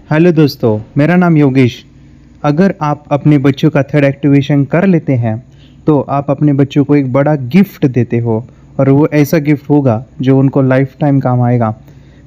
Hello दोस्तों, मेरा नाम योगेश। अगर आप अपने बच्चों का थर्ड एक्टिवेशन कर लेते हैं तो आप अपने बच्चों को एक बड़ा गिफ्ट देते हो, और वो ऐसा गिफ्ट होगा जो उनको लाइफ टाइम काम आएगा।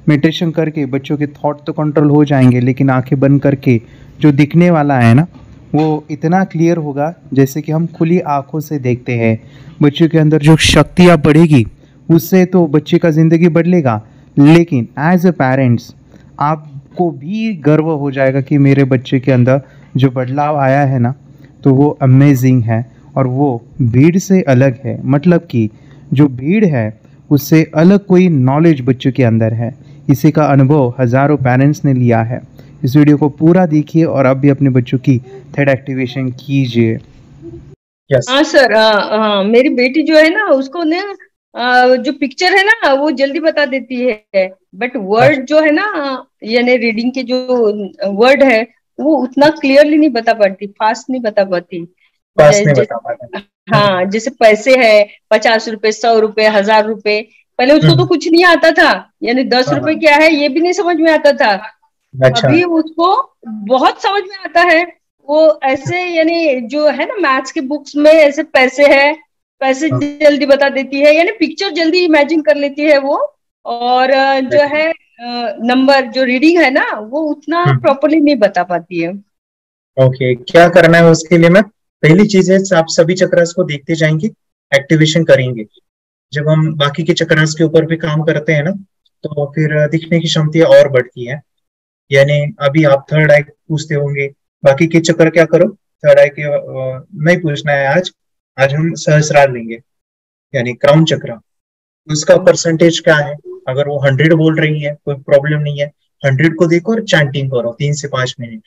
मेडिटेशन करके बच्चों के थॉट तो कंट्रोल हो जाएंगे, लेकिन आंखें बंद करके जो दिखने वाला है ना, वो इतना क्लियर होगा जैसे कि हम खुली आंखों से देखते हैं। बच्चों के अंदर जो शक्तियाँ बढ़ेगी उससे तो बच्चे का ज़िंदगी बदलेगा, लेकिन एज ए पेरेंट्स आपको भी गर्व हो जाएगा कि मेरे बच्चे के अंदर जो बदलाव आया है ना, तो वो अमेजिंग है और वो भीड़ से अलग है। मतलब कि जो भीड़ है उससे अलग कोई नॉलेज बच्चों के अंदर है। इसी का अनुभव हज़ारों पेरेंट्स ने लिया है। इस वीडियो को पूरा देखिए और अब भी अपने बच्चों की थर्ड एक्टिवेशन कीजिए। हाँ सर, मेरी बेटी जो है ना, उसको ना जो पिक्चर है ना वो जल्दी बता देती है, बट वर्ड जो है ना, यानी रीडिंग के जो वर्ड है वो उतना क्लियरली नहीं बता पाती, फास्ट नहीं बता पाती। हाँ, जैसे पैसे है 50 रुपए, 100 रुपए, 1000 रुपए, पहले उसको तो कुछ नहीं आता था, यानी 10 रुपए क्या है ये भी नहीं समझ में आता था। अच्छा। अभी उसको बहुत समझ में आता है। वो ऐसे, यानी जो है ना मैथ्स के बुक्स में ऐसे पैसे है, पैसे जल्दी बता देती है, यानी पिक्चर जल्दी इमेजिन कर लेती है वो। और जो है नंबर जो रीडिंग है ना वो उतना प्रॉपरली नहीं बता पाती है। ओके, क्या करना है उसके लिए? मैं पहली चीज है, आप सभी चक्रास को देखते जाएंगे, एक्टिवेशन करेंगे। जब हम बाकी के चक्रास के ऊपर भी काम करते हैं ना, तो फिर दिखने की क्षमता और बढ़ती है। यानी अभी आप थर्ड आई पूछते होंगे, बाकी के चक्र क्या करो, थर्ड आई के नहीं पूछना है आज। आज हम सहस्रार लेंगे, यानी क्राउन चक्र। उसका परसेंटेज क्या है? अगर वो 100 बोल रही है कोई प्रॉब्लम नहीं है, 100 को देखो और चैंटिंग करो 3 से 5 मिनट।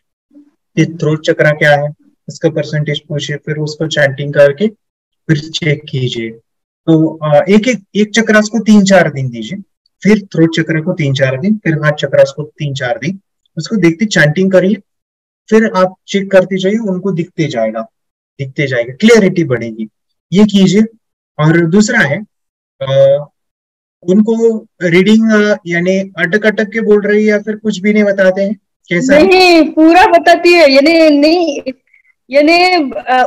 फिर थ्रोट चक्र क्या है, इसका परसेंटेज पूछिए, फिर उसको चैंटिंग करके फिर चेक कीजिए। तो एक चक्रास को 3-4 दिन दीजिए, फिर थ्रोट चक्र को 3-4 दिन, फिर हाथ चक्रास को 3-4 दिन। उसको देखते चैंटिंग करिए, फिर आप चेक करते जाइए, उनको दिखते जाएगा, क्लियरिटी बढ़ेगी। ये कीजिए। और दूसरा है, उनको रीडिंग यानी अटक अटक के बोल रही है या फिर कुछ भी नहीं बताते हैं? कैसा नहीं, पूरा बताती है, यानी नहीं, यानी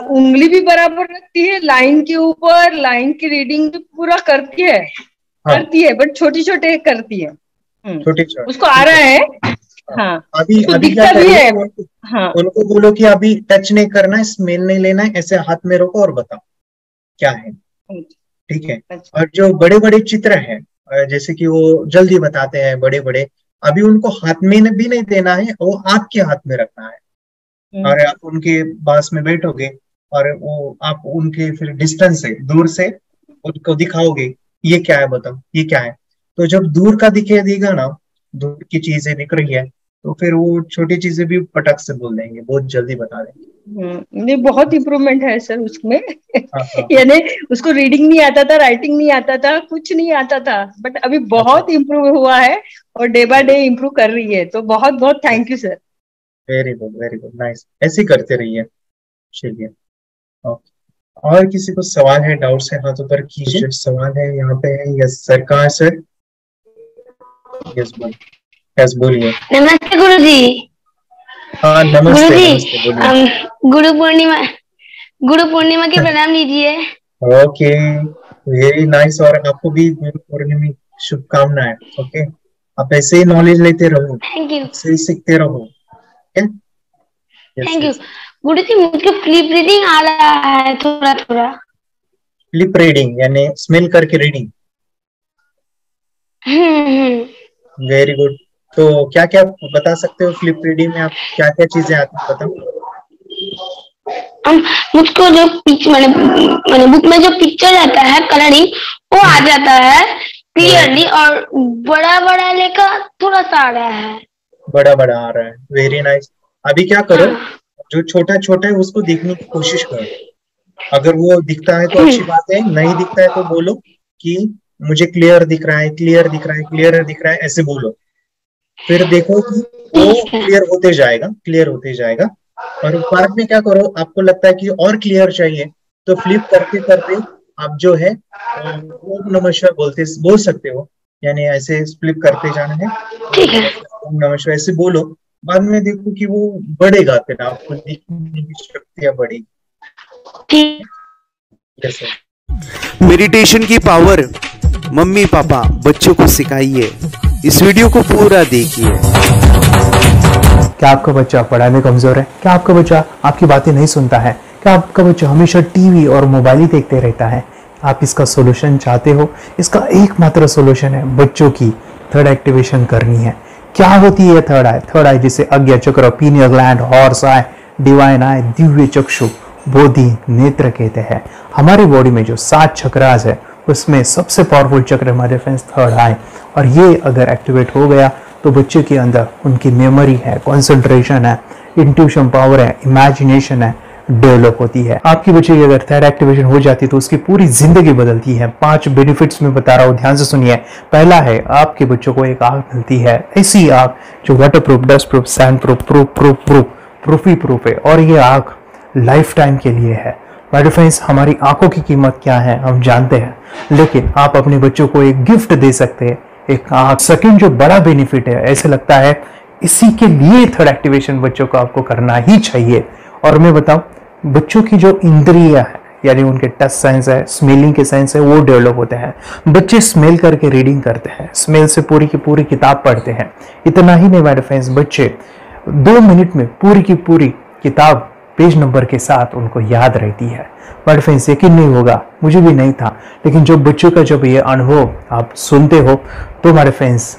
उंगली भी बराबर रखती है, लाइन के ऊपर लाइन की रीडिंग भी पूरा करती है। हाँ, करती है, बट छोटी छोटे करती है। छोटे छोटे उसको आ रहा है। हाँ, अभी उसको अभी क्या दिखता भी है। करिए, हाँ, उनको बोलो कि अभी टच नहीं करना है, स्मेल नहीं लेना है, ऐसे हाथ में रोको और बताओ क्या है। ठीक है। और जो बड़े बड़े चित्र है, जैसे कि वो जल्दी बताते हैं बड़े बड़े, अभी उनको हाथ में भी नहीं देना है, वो आपके हाथ में रखना है। और आप उनके पास में बैठोगे और वो आप उनके फिर डिस्टेंस से, दूर से उनको दिखाओगे, ये क्या है बताओ, ये क्या है। तो जब दूर का दिखे देगा ना, दूर की चीजें दिख रही है, तो फिर वो छोटी चीजें भी पटक से बोल देंगे, बहुत जल्दी बता देंगे। नहीं, बहुत इम्प्रूवमेंट है सर उसमें। हाँ। यानी उसको रीडिंग नहीं आता था, राइटिंग नहीं आता था, कुछ नहीं आता था, बट अभी बहुत इम्प्रूव हुआ है और डे बाय डे इम्प्रूव कर रही है। तो बहुत बहुत thank you sir. Very good, nice. ऐसे ही करते रहिए। चलिए, ओके। और किसी को सवाल है, डाउट्स है, हाथ ऊपर कीजिए। सवाल है यहाँ पे है। यस सर, कहाँ है सर? यस बोलिए। नमस्ते गुरुजी। हाँ नमस्ते। गुरुजी, बोलिए। गुरु पूर्णिमा के प्रणाम लीजिए। Okay, very nice. और आपको भी गुरु पूर्णिमा शुभकामनाएं। ओके, आप ऐसे ही नॉलेज लेते रहो, थैंक यू, ऐसे ही सीखते रहो। Thank you. गुरुजी, मुझको फ्लिप रीडिंग आ रहा है थोड़ा थोड़ा। फ्लिप रीडिंग यानी स्मेल करके रीडिंग। Very good. तो क्या क्या बता सकते हो फ्लिप रीडिंग में? आप क्या क्या चीजें आती है बताओ। मुझको जो मैंने बुक में जो पिक्चर रहता है कलरिंग, वो आ जाता है क्लियरली, और बड़ा बड़ा लेकर थोड़ा सा आ रहा है। बड़ा बड़ा आ रहा है, वेरी नाइस। अभी क्या करो, जो छोटा छोटा है उसको देखने की कोशिश करो। अगर वो दिखता है तो अच्छी बात है, नहीं दिखता है तो बोलो कि मुझे क्लियर दिख रहा है, क्लियर दिख रहा है, क्लियर दिख रहा है, ऐसे बोलो। फिर देखो कि वो क्लियर होते जाएगा, क्लियर होते जाएगा। और बाद में क्या करो, आपको लगता है कि और क्लियर चाहिए, तो फ्लिप करते करते आप जो है ओम नमः शिवाय बोल सकते हो। यानी ऐसे फ्लिप करते जाना है, ओम नमः शिवाय ऐसे बोलो। बाद में देखो कि वो बढ़ेगा, फिर आपको देखने की शक्तियां बढ़ेगी। मेडिटेशन की पावर मम्मी पापा बच्चों को सिखाइए। इस वीडियो को पूरा देखिए। क्या आपका बच्चा पढ़ाई में कमजोर है? क्या आपका बच्चा आपकी बातें नहीं सुनता है? क्या आपका बच्चा हमेशा टीवी और मोबाइल ही देखते रहता है? आप इसका सोल्यूशन चाहते हो? इसका एकमात्र सोल्यूशन है बच्चों की थर्ड एक्टिवेशन करनी है। क्या होती है थर्ड आई? थर्ड आई जिसे Ajna chakra, pineal gland, Horus eye, divine eye, दिव्य चक्षु, बोधि नेत्र कहते हैं। हमारी बॉडी में जो 7 चक्रास है उसमें सबसे पावरफुल चक्र हमारे फ्रेंड्स थर्ड आई, और ये अगर एक्टिवेट हो गया तो बच्चे के अंदर उनकी मेमोरी है, कंसंट्रेशन है, इंट्यूशन पावर है, इमेजिनेशन है, डेवलप होती है। आपकी बच्चे की अगर थर्ड एक्टिवेशन हो जाती है तो उसकी पूरी जिंदगी बदलती है। 5 बेनिफिट्स में बता रहा हूँ, ध्यान से सुनिए। पहला है, आपके बच्चों को एक आंख मिलती है, ऐसी आंख जो water proof, dust proof, sand proof, proof ही प्रूफ है, और ये आंख लाइफ टाइम के लिए है। माय फ्रेंड्स, हमारी आंखों की कीमत क्या है हम जानते हैं, लेकिन आप अपने बच्चों को एक गिफ्ट दे सकते हैं, एक आंख। सेकंड जो बड़ा बेनिफिट है, ऐसे लगता है इसी के लिए थर्ड एक्टिवेशन बच्चों को आपको करना ही चाहिए। और मैं बताऊं, बच्चों की जो इंद्रियां है, यानी उनके टच सेंस है, स्मेलिंग के सेंस है, वो डेवलप होते हैं। बच्चे स्मेल करके रीडिंग करते हैं, स्मेल से पूरी की पूरी किताब पढ़ते हैं। इतना ही नहीं माय फ्रेंड्स, बच्चे 2 मिनट में पूरी की पूरी किताब पेज नंबर के साथ उनको याद रहती है। बट फ्रेंड्स, यकीन नहीं होगा, मुझे भी नहीं था, लेकिन जो बच्चों का जब ये अनुभव आप सुनते हो तो हमारे फ्रेंड्स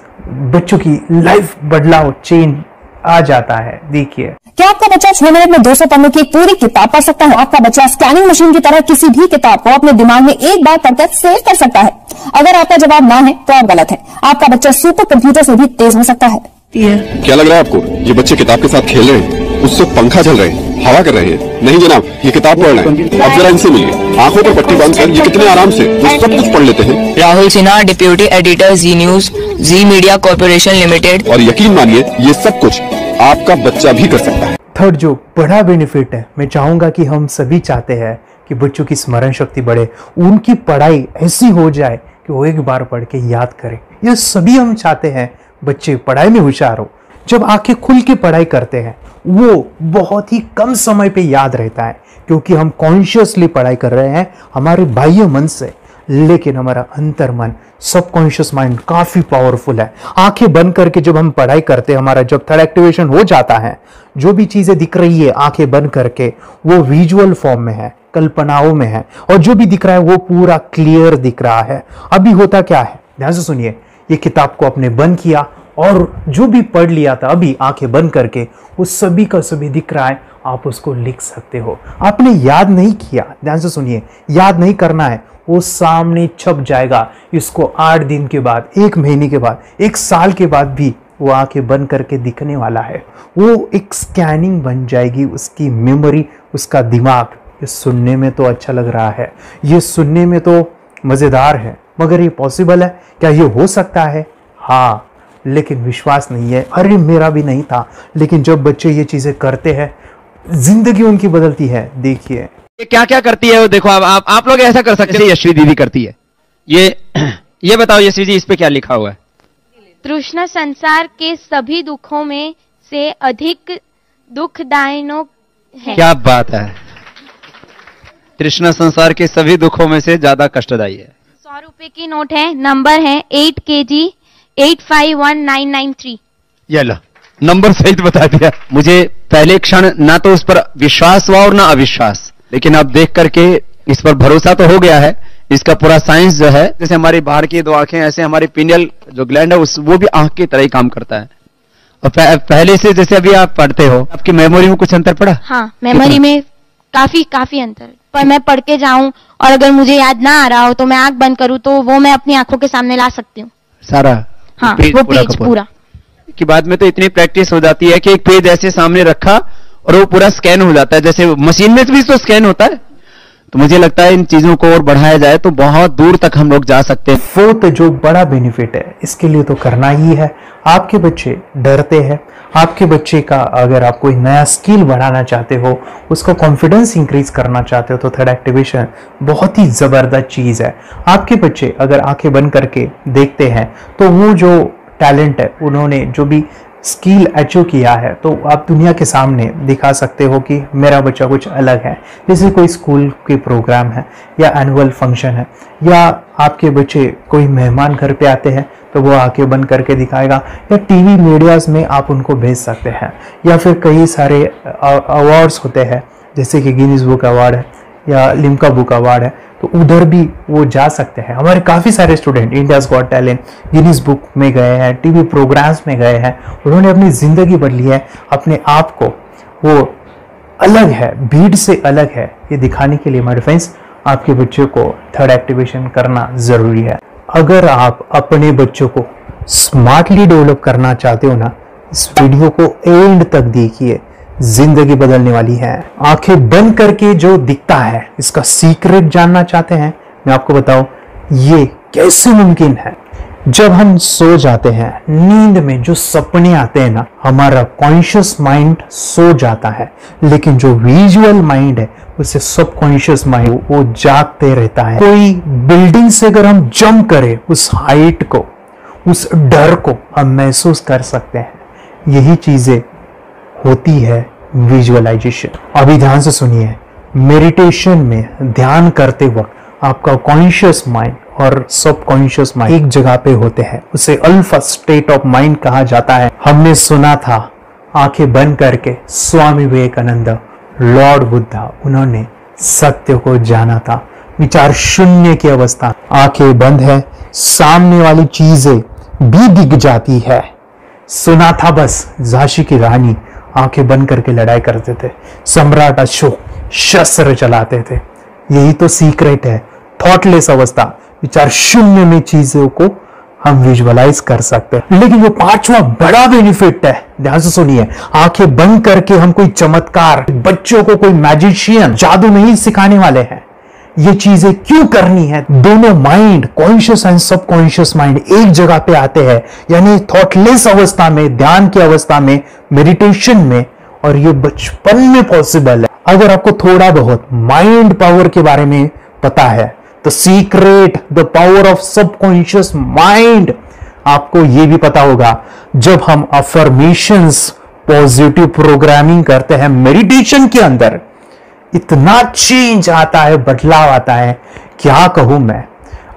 बच्चों की लाइफ बदलाव, चेंज आ जाता है। देखिए, क्या आपका बच्चा 6 मिनट में 200 पन्नों की एक पूरी किताब पढ़ सकता है? आपका बच्चा स्कैनिंग मशीन की तरह किसी भी किताब को अपने दिमाग में एक बार पढ़कर सेव कर सकता है? अगर आपका जवाब ना है तो आप गलत है। आपका बच्चा सुपर कंप्यूटर से भी तेज हो सकता है। क्या लग रहा है आपको? ये बच्चे किताब के साथ खेल रहे हैं, उससे पंखा चल रहे हैं, हवा कर रहे हैं? नहीं जनाब, ये किताब पढ़ रहे हैं। अब जरा इनसे मिलिए, आंखों पर पट्टी बांधकर ये कितने आराम से वो सब कुछ पढ़ लेते हैं। राहुल सिन्हा, डिप्यूटी एडिटर, जी न्यूज, जी मीडिया कॉर्पोरेशन लिमिटेड। और यकीन मानिए, ये सब कुछ आपका बच्चा भी कर सकता है। थर्ड जो बड़ा बेनिफिट है, मैं चाहूंगा कि हम सभी चाहते हैं कि बच्चों की स्मरण शक्ति बढ़े, उनकी पढ़ाई ऐसी हो जाए कि वो एक बार पढ़ के याद करें। ये सभी हम चाहते हैं, बच्चे पढ़ाई में होशियार हो। जब आंखें खुल के पढ़ाई करते हैं वो बहुत ही कम समय पे याद रहता है, क्योंकि हम कॉन्शियसली पढ़ाई कर रहे हैं हमारे बाह्य मन से, लेकिन हमारा अंतर मन, सबकॉन्शियस माइंड काफी पावरफुल है। आंखें बंद करके जब हम पढ़ाई करते हैं, हमारा जब थर्ड एक्टिवेशन हो जाता है, जो भी चीजें दिख रही है आंखें बंद करके, वो विजुअल फॉर्म में है, कल्पनाओं में है, और जो भी दिख रहा है वो पूरा क्लियर दिख रहा है। अभी होता क्या है, ध्यान से सुनिए। ये किताब को आपने बंद किया और जो भी पढ़ लिया था अभी आंखें बंद करके, वो सभी का सभी दिख रहा है, आप उसको लिख सकते हो। आपने याद नहीं किया, ध्यान से सुनिए, याद नहीं करना है, वो सामने छप जाएगा। इसको 8 दिन के बाद, 1 महीने के बाद, 1 साल के बाद भी वो आंखें बंद करके दिखने वाला है। वो एक स्कैनिंग बन जाएगी, उसकी मेमोरी, उसका दिमाग। ये सुनने में तो अच्छा लग रहा है, ये सुनने में तो मजेदार है, मगर ये पॉसिबल है क्या? ये हो सकता है, हाँ, लेकिन विश्वास नहीं है। अरे मेरा भी नहीं था, लेकिन जब बच्चे ये चीजें करते हैं जिंदगी उनकी बदलती है। देखिए ये क्या क्या करती है वो देखो। अब आप लोग ऐसा कर सकते हैं, यशवी दीदी करती है। ये बताओ यशवी जी, इस पे क्या लिखा हुआ है? तृष्णा संसार के सभी दुखों में से अधिक दुखदायक है। क्या बात है, तृष्णा संसार के सभी दुखों में से ज्यादा कष्टदायी है। 100 रुपए की नोट है, नंबर है 8 kg 851993। ये लो, नंबर सहित बता दिया। मुझे पहले क्षण ना तो उस पर विश्वास हुआ और ना अविश्वास, लेकिन अब देख करके इस पर भरोसा तो हो गया है। इसका पूरा साइंस जो है, जैसे हमारी बाहर की 2 आंखें, ऐसे हमारी पिनियल जो ग्लैंड है वो भी आंख की तरह ही काम करता है। और पहले से जैसे अभी आप पढ़ते हो, आपकी मेमोरी में कुछ अंतर पड़ा? हाँ, मेमोरी में काफी अंतर। पर मैं पढ़ के जाऊं और अगर मुझे याद ना आ रहा हो तो मैं आंख बंद करूं तो वो मैं अपनी आंखों के सामने ला सकती हूँ सारा। हाँ, वो पेज पूरा की बाद में तो इतनी प्रैक्टिस हो जाती है कि एक पेज ऐसे सामने रखा और वो पूरा स्कैन हो जाता है, जैसे मशीन में भी तो स्कैन होता है। तो मुझे लगता है इन चीजों को और बढ़ाया जाए तो बहुत दूर तक हम लोग जा सकते हैं। फोर्थ जो बड़ा बेनिफिट है, इसके लिए तो करना ही है। आपके बच्चे डरते हैं, आपके बच्चे का अगर आप कोई नया स्किल बढ़ाना चाहते हो, उसका कॉन्फिडेंस इंक्रीज करना चाहते हो, तो थर्ड एक्टिवेशन बहुत ही जबरदस्त चीज है। आपके बच्चे अगर आंखें बंद करके देखते हैं तो वो जो टैलेंट है, उन्होंने जो भी स्किल अचीव किया है तो आप दुनिया के सामने दिखा सकते हो कि मेरा बच्चा कुछ अलग है। जैसे कोई स्कूल के प्रोग्राम है या एनुअल फंक्शन है, या आपके बच्चे कोई मेहमान घर पे आते हैं तो वो आंखें बंद करके दिखाएगा, या टीवी मीडियाज में आप उनको भेज सकते हैं, या फिर कई सारे अवार्ड्स होते हैं जैसे कि गिनीज बुक अवार्ड है या लिम्का बुक अवार्ड है, तो उधर भी वो जा सकते हैं। हमारे काफ़ी सारे student India's got talent, Guinness book में गए हैं, टीवी प्रोग्राम्स में गए हैं, उन्होंने अपनी ज़िंदगी बदली है, अपने आप को वो अलग है, भीड़ से अलग है, ये दिखाने के लिए मेरे फ्रेंड्स आपके बच्चों को थर्ड एक्टिवेशन करना ज़रूरी है। अगर आप अपने बच्चों को स्मार्टली डेवलप करना चाहते हो ना, इस वीडियो को एंड तक देखिए, जिंदगी बदलने वाली है। आंखें बंद करके जो दिखता है इसका सीक्रेट जानना चाहते हैं, मैं आपको बताऊं ये कैसे मुमकिन है। जब हम सो जाते हैं, नींद में जो सपने आते हैं ना, हमारा कॉन्शियस माइंड सो जाता है, लेकिन जो विजुअल माइंड है उसे सबकॉन्शियस माइंड वो जागते रहता है। कोई बिल्डिंग से अगर हम जंप करें, उस हाइट को, उस डर को हम महसूस कर सकते हैं। यही चीजें होती है विजुअलाइजेशन। अभी ध्यान से सुनिए, मेडिटेशन में ध्यान करते वक्त आपका कॉन्शियस माइंड और सबकॉन्शियस माइंड एक जगह पे होते हैं, उसे अल्फा स्टेट ऑफ माइंड कहा जाता है। हमने सुना था आंखें बंद करके स्वामी विवेकानंद, लॉर्ड बुद्धा, उन्होंने सत्य को जाना था। विचार शून्य की अवस्था, आंखें बंद है, सामने वाली चीजें भी दिख जाती है। सुना था बस झांसी की रानी आंखें बंद करके लड़ाई करते थे, सम्राट अशोक शस्त्र चलाते थे। यही तो सीक्रेट है, थॉटलेस अवस्था, विचार शून्य में चीजों को हम विजुअलाइज कर सकते हैं। लेकिन जो पांचवा बड़ा बेनिफिट है, ध्यान से सुनिए, आंखें बंद करके हम कोई चमत्कार, बच्चों को कोई मैजिशियन जादू नहीं सिखाने वाले हैं। ये चीजें क्यों करनी है? दोनों mind, conscious and subconscious mind एक जगह पे आते हैं, यानी थॉटलेस अवस्था में, ध्यान की अवस्था में, मेडिटेशन में, और ये बचपन में पॉसिबल है। अगर आपको थोड़ा बहुत माइंड पावर के बारे में पता है, तो secret, the power of subconscious mind, आपको ये भी पता होगा जब हम अफर्मेशंस, पॉजिटिव प्रोग्रामिंग करते हैं मेडिटेशन के अंदर, इतना चेंज आता है, बदलाव आता है, क्या कहूं मैं।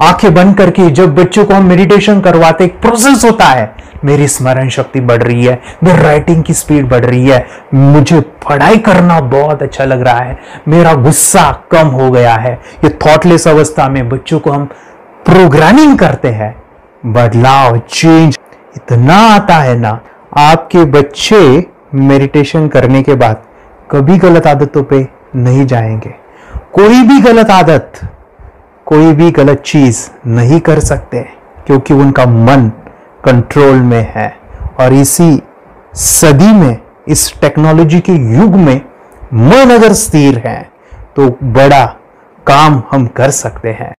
आंखें बंद करके जब बच्चों को हम मेडिटेशन करवाते, एक प्रोसेस होता है, मेरी स्मरण शक्ति बढ़ रही है, मेरी राइटिंग की स्पीड बढ़ रही है, मुझे पढ़ाई करना बहुत अच्छा लग रहा है, मेरा गुस्सा कम हो गया है। ये थॉटलेस अवस्था में बच्चों को हम प्रोग्रामिंग करते हैं, बदलाव, चेंज इतना आता है ना। आपके बच्चे मेडिटेशन करने के बाद कभी गलत आदतों पे नहीं जाएंगे। कोई भी गलत आदत, कोई भी गलत चीज नहीं कर सकते, क्योंकि उनका मन कंट्रोल में है। और इसी सदी में, इस टेक्नोलॉजी के युग में, मन अगर स्थिर है तो बड़ा काम हम कर सकते हैं।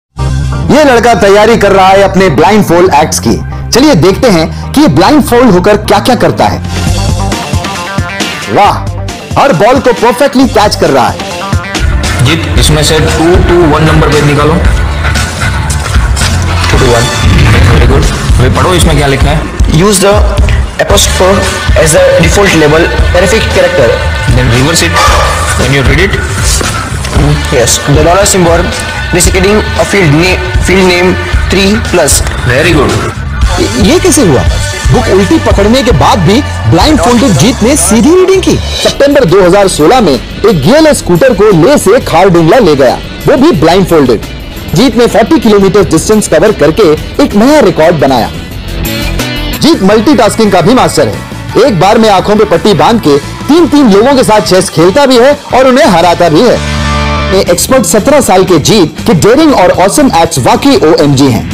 ये लड़का तैयारी कर रहा है अपने ब्लाइंड फोल्ड एक्ट्स की। चलिए देखते हैं कि ये ब्लाइंड फोल्ड होकर क्या क्या करता है। वाह, हर बॉल को परफेक्टली कैच कर रहा है। जीत, इसमें से 2 to 1 नंबर भेद निकालो। 2 to 1, वेरी गुड। अभी पढ़ो इसमें क्या लिखा है। Use the apostrophe as a default label terrific character, then reverse it when you read it. Yes, the dollar symbol designating a field name 3+. Very good. ये कैसे हुआ? बुक उल्टी पकड़ने के बाद भी ब्लाइंड फोल्डेड जीत ने सीधी रीडिंग की। सितंबर 2016 में एक गियरलेस स्कूटर को ले से खारडुंगला ले गया, वो भी ब्लाइंड फोल्डेड। जीत ने 40 किलोमीटर डिस्टेंस कवर करके एक नया रिकॉर्ड बनाया। जीत मल्टीटास्किंग का भी मास्टर है। एक बार में आंखों पे पट्टी बांध के 3 लोगों के साथ चेस खेलता भी है और उन्हें हराता भी है। एक्सपर्ट 17 साल के जीत के डेयरिंग और ऑसम एक्ट्स वाकई OMG हैं।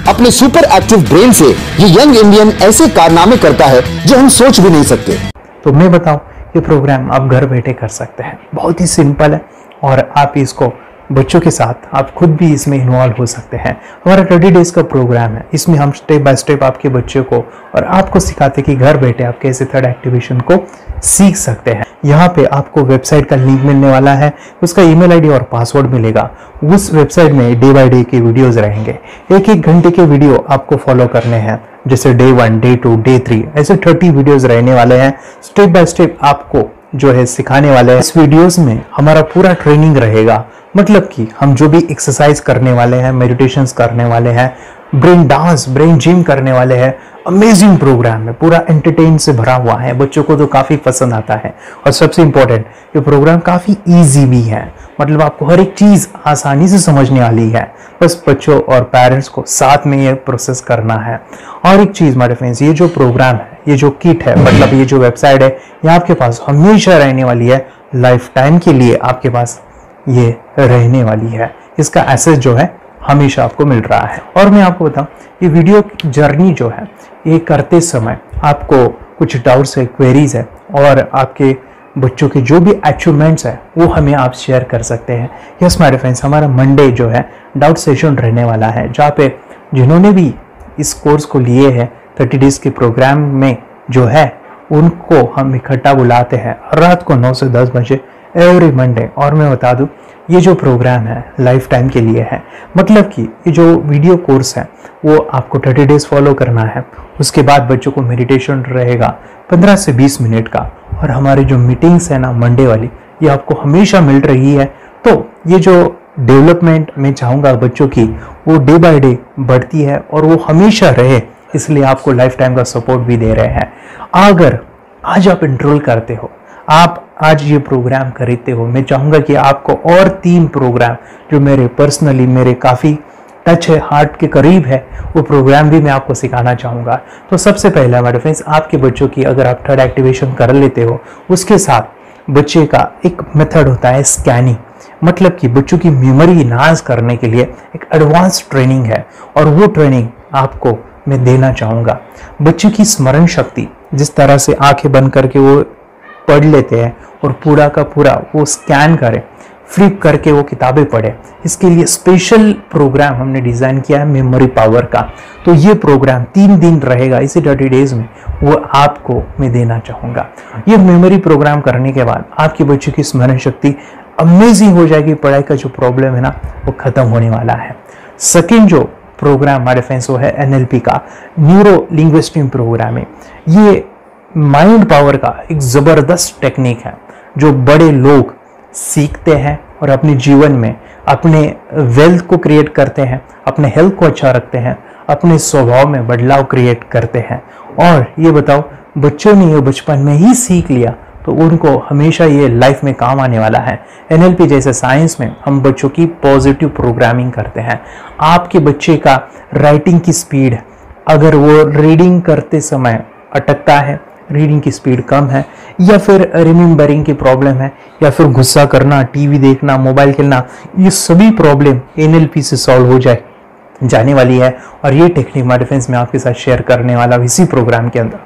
अपने सुपर एक्टिव ब्रेन से ये यंग इंडियन ऐसे कारनामे करता है जो हम सोच भी नहीं सकते। तो मैं बताऊं, ये प्रोग्राम आप घर बैठे कर सकते हैं, बहुत ही सिंपल है, और आप इसको बच्चों के साथ आप खुद भी इसमें इन्वॉल्व हो सकते हैं। हमारा 30 डेज का प्रोग्राम है, इसमें हम स्टेप बाय स्टेप आपके बच्चे को और आपको सिखाते कि घर बैठे आप कैसे थर्ड एक्टिवेशन को सीख सकते हैं। यहाँ पे आपको वेबसाइट का लिंक मिलने वाला है, उसका ईमेल आईडी और पासवर्ड मिलेगा। उस वेबसाइट में डे बाय डे के वीडियोस रहेंगे, 1-1 घंटे के वीडियो आपको फॉलो करने हैं, जैसे डे 1, डे 2, डे 3 ऐसे 30 वीडियोस रहने वाले हैं। स्टेप बाय स्टेप आपको जो है सिखाने वाले हैं। इस वीडियोस में हमारा पूरा ट्रेनिंग रहेगा, मतलब कि हम जो भी एक्सरसाइज करने वाले हैं, मेडिटेशंस करने वाले हैं, ब्रेन डांस, ब्रेन जिम करने वाले हैं। अमेजिंग प्रोग्राम है, पूरा एंटरटेन से भरा हुआ है, बच्चों को तो काफी पसंद आता है। और सबसे इंपॉर्टेंट, ये प्रोग्राम काफी इजी भी है, मतलब आपको हर एक चीज आसानी से समझने वाली है। बस बच्चों और पेरेंट्स को साथ में ये प्रोसेस करना है। और एक चीज मेरे फ्रेंड्स, ये जो प्रोग्राम है, ये जो किट है, मतलब ये जो वेबसाइट है, ये आपके पास हमेशा रहने वाली है, लाइफ टाइम के लिए आपके पास ये रहने वाली है। इसका एक्सेस जो है हमेशा आपको मिल रहा है। और मैं आपको बताऊं, ये वीडियो जर्नी जो है, ये करते समय आपको कुछ डाउट्स है, क्वेरीज है, और आपके बच्चों के जो भी अचीवमेंट्स है वो हमें आप शेयर कर सकते हैं। यस माय फ्रेंड्स, हमारा मंडे जो है डाउट सेशन रहने वाला है, जहाँ पे जिन्होंने भी इस कोर्स को लिए हैं 30 डेज के प्रोग्राम में जो है, उनको हम इकट्ठा बुलाते हैं रात को 9 से 10 बजे एवरी मंडे। और मैं बता दूं, ये जो प्रोग्राम है लाइफ टाइम के लिए है, मतलब कि ये जो वीडियो कोर्स है वो आपको 30 डेज फॉलो करना है। उसके बाद बच्चों को मेडिटेशन रहेगा 15 से 20 मिनट का, और हमारी जो मीटिंग्स है ना मंडे वाली, ये आपको हमेशा मिल रही है। तो ये जो डेवलपमेंट मैं चाहूँगा बच्चों की, वो डे बाय डे बढ़ती है और वो हमेशा रहे, इसलिए आपको लाइफ टाइम का सपोर्ट भी दे रहे हैं। अगर आज आप एनरोल करते हो, आप आज ये प्रोग्राम खरीदते हो, मैं चाहूँगा कि आपको और 3 प्रोग्राम जो मेरे काफ़ी टच है, हार्ट के करीब है, वो प्रोग्राम भी मैं आपको सिखाना चाहूँगा। तो सबसे पहला मेरे फ्रेंड्स, आपके बच्चों की अगर आप थर्ड एक्टिवेशन कर लेते हो, उसके साथ बच्चे का एक मेथड होता है स्कैनिंग, मतलब कि बच्चों की मेमोरी इनहांस करने के लिए एक एडवांस ट्रेनिंग है, और वो ट्रेनिंग आपको मैं देना चाहूँगा। बच्चे की स्मरण शक्ति, जिस तरह से आंखें बंद करके वो पढ़ लेते हैं और पूरा का पूरा वो स्कैन करें, फ्लिप करके वो किताबें पढ़े, इसके लिए स्पेशल प्रोग्राम हमने डिज़ाइन किया है मेमोरी पावर का। तो ये प्रोग्राम 3 दिन रहेगा, इसी 30 डेज में वो आपको मैं देना चाहूँगा। ये मेमोरी प्रोग्राम करने के बाद आपके बच्चों की स्मरण शक्ति अमेजिंग हो जाएगी, पढ़ाई का जो प्रॉब्लम है ना वो खत्म होने वाला है। सेकेंड जो प्रोग्राम हमारे फ्रेंड्स वो है NLP का, न्यूरो लिंग्विस्टिक प्रोग्राम है। ये माइंड पावर का एक ज़बरदस्त टेक्निक है, जो बड़े लोग सीखते हैं और अपने जीवन में अपने वेल्थ को क्रिएट करते हैं, अपने हेल्थ को अच्छा रखते हैं, अपने स्वभाव में बदलाव क्रिएट करते हैं। और ये बताओ, बच्चों ने ये बचपन में ही सीख लिया तो उनको हमेशा ये लाइफ में काम आने वाला है। NLP जैसे साइंस में हम बच्चों की पॉजिटिव प्रोग्रामिंग करते हैं। आपके बच्चे का राइटिंग की स्पीड, अगर वो रीडिंग करते समय अटकता है, रीडिंग की स्पीड कम है, या फिर रिमेम्बरिंग की प्रॉब्लम है, या फिर गुस्सा करना, टीवी देखना, मोबाइल खेलना, ये सभी प्रॉब्लम NLP से सॉल्व हो जाने वाली है। और ये टेक्निक हमारे फ्रेंड्स मैं आपके साथ शेयर करने वाला इसी प्रोग्राम के अंदर।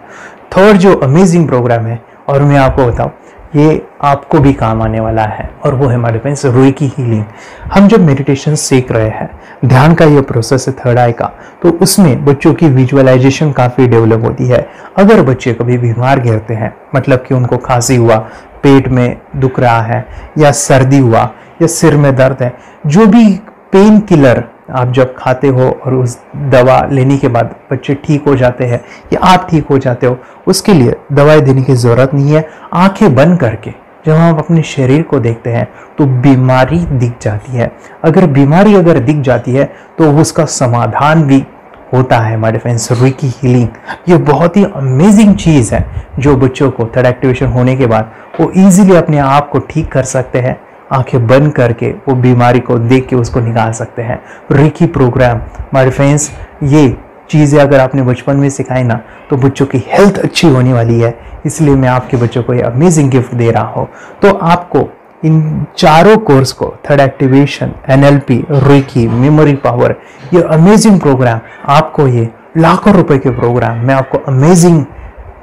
थर्ड जो अमेजिंग प्रोग्राम है, और मैं आपको बताऊं, ये आपको भी काम आने वाला है, और वो है हमारे फ्रेंड्स रेकी हीलिंग। हम जब मेडिटेशन सीख रहे हैं, ध्यान का ये प्रोसेस है थर्ड आई का, तो उसमें बच्चों की विजुअलाइजेशन काफ़ी डेवलप होती है। अगर बच्चे कभी बीमार गिरते हैं, मतलब कि उनको खांसी हुआ, पेट में दुख रहा है, या सर्दी हुआ, या सिर में दर्द है, जो भी पेन किलर आप जब खाते हो और उस दवा लेने के बाद बच्चे ठीक हो जाते हैं या आप ठीक हो जाते हो, उसके लिए दवाई देने की ज़रूरत नहीं है। आंखें बंद करके जब हम अपने शरीर को देखते हैं तो बीमारी दिख जाती है। अगर बीमारी दिख जाती है तो उसका समाधान भी होता है हमारे फ्रेंड्स। रेकी हीलिंग ये बहुत ही अमेजिंग चीज़ है, जो बच्चों को थर्ड एक्टिवेशन होने के बाद वो ईजिली अपने आप को ठीक कर सकते हैं। आंखें बंद करके वो बीमारी को देख के उसको निकाल सकते हैं। रेकी प्रोग्राम हमारे फ्रेंड्स, ये चीज़ें अगर आपने बचपन में सिखाई ना तो बच्चों की हेल्थ अच्छी होने वाली है। इसलिए मैं आपके बच्चों को ये अमेजिंग गिफ्ट दे रहा हूँ। तो आपको इन चारों कोर्स को, third activation, NLP, reiki, memory power, ये अमेजिंग प्रोग्राम, आपको ये लाखों रुपए के प्रोग्राम मैं आपको अमेजिंग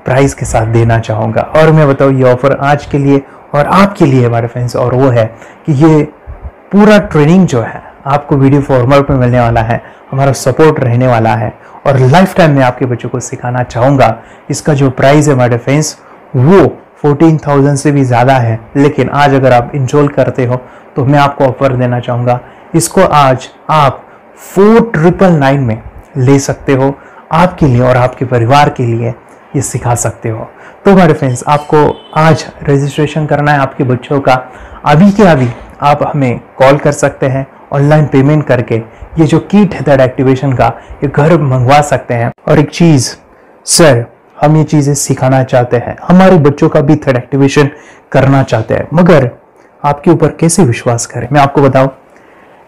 प्राइस के साथ देना चाहूँगा। और मैं बताऊँ, ये ऑफर आज के लिए और आपके लिए हमारे फ्रेंड्स, और वो है कि ये पूरा ट्रेनिंग जो है आपको वीडियो फॉर्मेट में मिलने वाला है, हमारा सपोर्ट रहने वाला है और लाइफ टाइम में आपके बच्चों को सिखाना चाहूँगा। इसका जो प्राइस है माय डियर फ्रेंड्स वो 14,000 से भी ज़्यादा है, लेकिन आज अगर आप इंस्टॉल करते हो तो मैं आपको ऑफर देना चाहूँगा, इसको आज आप 4,999 में ले सकते हो, आपके लिए और आपके परिवार के लिए ये सिखा सकते हो। तो हमारे फ्रेंड्स आपको आज रजिस्ट्रेशन करना है आपके बच्चों का, अभी के अभी आप हमें कॉल कर सकते हैं, ऑनलाइन पेमेंट करके ये जो किट है थर्ड एक्टिवेशन का ये घर मंगवा सकते हैं। और एक चीज़ सर, हम ये चीज़ें सिखाना चाहते हैं, हमारे बच्चों का भी थर्ड एक्टिवेशन करना चाहते हैं, मगर आपके ऊपर कैसे विश्वास करें? मैं आपको बताऊं,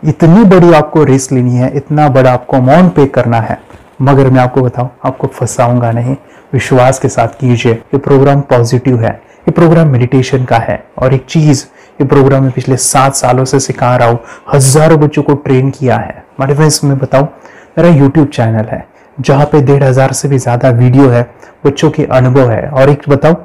इतनी बड़ी आपको रिस्क लेनी है, इतना बड़ा आपको अमाउंट पे करना है, मगर मैं आपको बताऊं आपको फंसाऊंगा नहीं, विश्वास के साथ कीजिए। ये प्रोग्राम पॉजिटिव है, ये प्रोग्राम मेडिटेशन का है और एक चीज़ ये प्रोग्राम में पिछले 7 सालों से सिखा रहा हूँ, हज़ारों बच्चों को ट्रेन किया है। मेरे फ्रेंड्स मैं बताऊं, मेरा यूट्यूब चैनल है जहाँ पे 1,500 से भी ज़्यादा वीडियो है, बच्चों के अनुभव है। और एक बताऊं,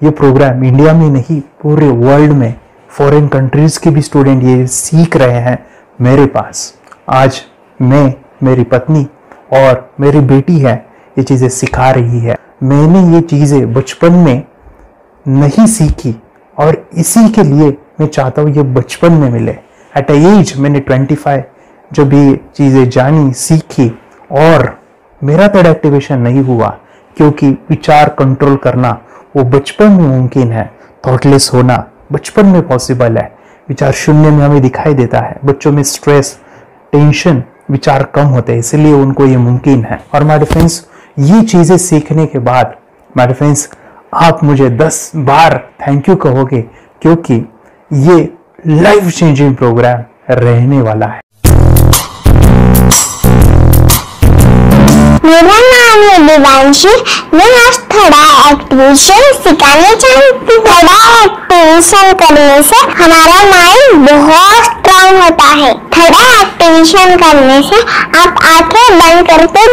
ये प्रोग्राम इंडिया में नहीं पूरे वर्ल्ड में फॉरेन कंट्रीज के भी स्टूडेंट ये सीख रहे हैं मेरे पास। आज मैं, मेरी पत्नी और मेरी बेटी है ये चीज़ें सिखा रही है। मैंने ये चीज़ें बचपन में नहीं सीखी और इसी के लिए मैं चाहता हूँ ये बचपन में मिले। एट एज मैंने 25 जो भी चीज़ें जानी सीखी और मेरा थर्ड एक्टिवेशन नहीं हुआ, क्योंकि विचार कंट्रोल करना वो बचपन में मुमकिन है, थॉटलेस होना बचपन में पॉसिबल है, विचार शून्य में हमें दिखाई देता है। बच्चों में स्ट्रेस, टेंशन, विचार कम होते हैं, इसलिए उनको ये मुमकिन है। और माय फ्रेंड्स ये चीज़ें सीखने के बाद माय फ्रेंड्स आप मुझे 10 बार थैंक यू कहोगे, क्योंकि ये लाइफ चेंजिंग प्रोग्राम रहने वाला है। मेरा नाम है दिवांशी, मैं आज थोड़ा एक्टिवेशन सिखाना चाहती हूँ। थोड़ा एक्टिवेशन करने से हमारा माइंड बहुत स्ट्रांग होता है। थोड़ा एक्टिवेशन करने से आप आंखें बंद करके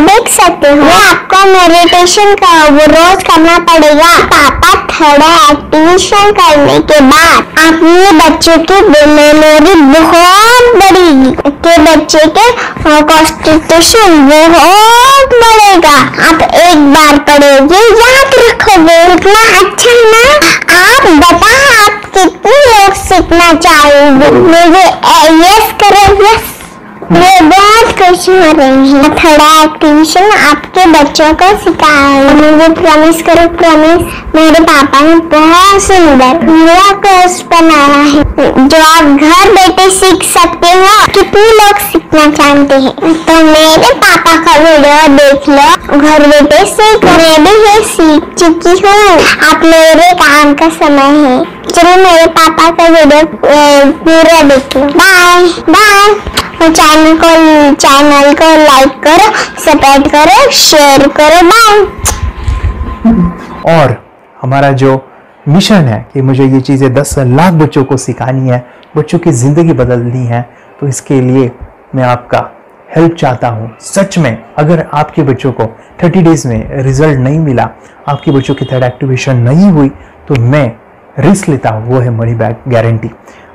देख सकते हो। आपको मेडिटेशन का वो रोज करना पड़ेगा। पापा थोड़ा एक्टिवेशन करने के बाद अपने बच्चों की मेमोरी बहुत बढ़ेगी, के बच्चे के कॉन्स्टिट्यूशन बहुत बढ़ेगा। आप एक बार पढ़ोगे याद रखोगे, इतना अच्छा ना। आप बता आप कितने लोग सीखना चाहोगे? मुझे यस करो, यस। मैं बहुत खुश हो रही हूँ। थोड़ा एक्टिवेशन आपके बच्चों को सिखाऊंगी। मुझे प्रॉमिस करो, प्रॉमिस। मेरे पापा ने बहुत सुंदर मेरा कोर्स बनाया है जो आप घर बैठे सीख सकते हो। कितने लोग सीखना चाहते हैं तो मेरे पापा का वीडियो देख लो, घर बैठे सीख। मैं भी ये सीख चुकी हूँ। आप मेरे काम का समय है, चलो मेरे पापा का वीडियो पूरा देख लो। Bye bye. चैनल को लाइक करो, सपोर्ट करो, शेयर करो। बाय। और हमारा जो मिशन है कि मुझे ये चीज़ें 10 लाख बच्चों को सिखानी है, बच्चों की ज़िंदगी बदलनी है, तो इसके लिए मैं आपका हेल्प चाहता हूँ। सच में अगर आपके बच्चों को 30 डेज में रिजल्ट नहीं मिला, आपके बच्चों की थर्ड एक्टिवेशन नहीं हुई, तो मैं रिस्क लेता हूँ, वो है मनी बैक गारंटी।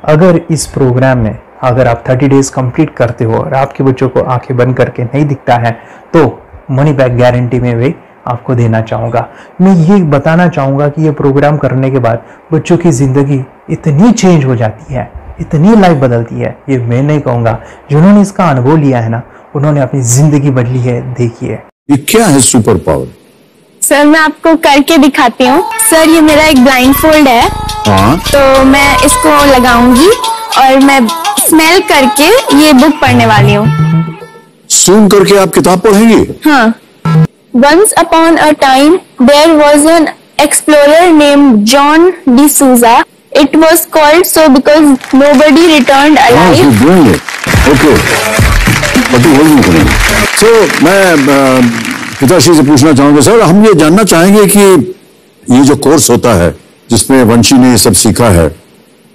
अगर इस प्रोग्राम में अगर आप 30 डेज कंप्लीट करते हो और आपके बच्चों को आंखें बंद करके नहीं दिखता है, तो मनी बैक गारंटी में भी आपको देना चाहूँगा। मैं ये बताना चाहूँगा कि ये प्रोग्राम करने के बाद बच्चों की ज़िंदगी इतनी चेंज हो जाती है, इतनी लाइफ बदलती है, ये मैं नहीं कहूँगा, जिन्होंने इसका अनुभव लिया है ना, उन्होंने अपनी ज़िंदगी बदली है। देखिए ये क्या है सुपर पावर? सर मैं आपको करके दिखाती हूँ। सर ये मेरा एक ब्लाइंड फोल्ड है। हाँ? तो मैं इसको लगाऊंगी और मैं स्मेल करके ये बुक पढ़ने वाली हूँ। सूंघ करके आप किताब पढ़ेंगी? हाँ। Once upon a time there was an explorer named John D'Souza. It was called so because nobody returned alive. Okay, तो मैं पिताश्री से पूछना चाहूंगा सर, हम ये जानना चाहेंगे कि ये जो कोर्स होता है जिसमें वंशी ने ये सब सीखा है,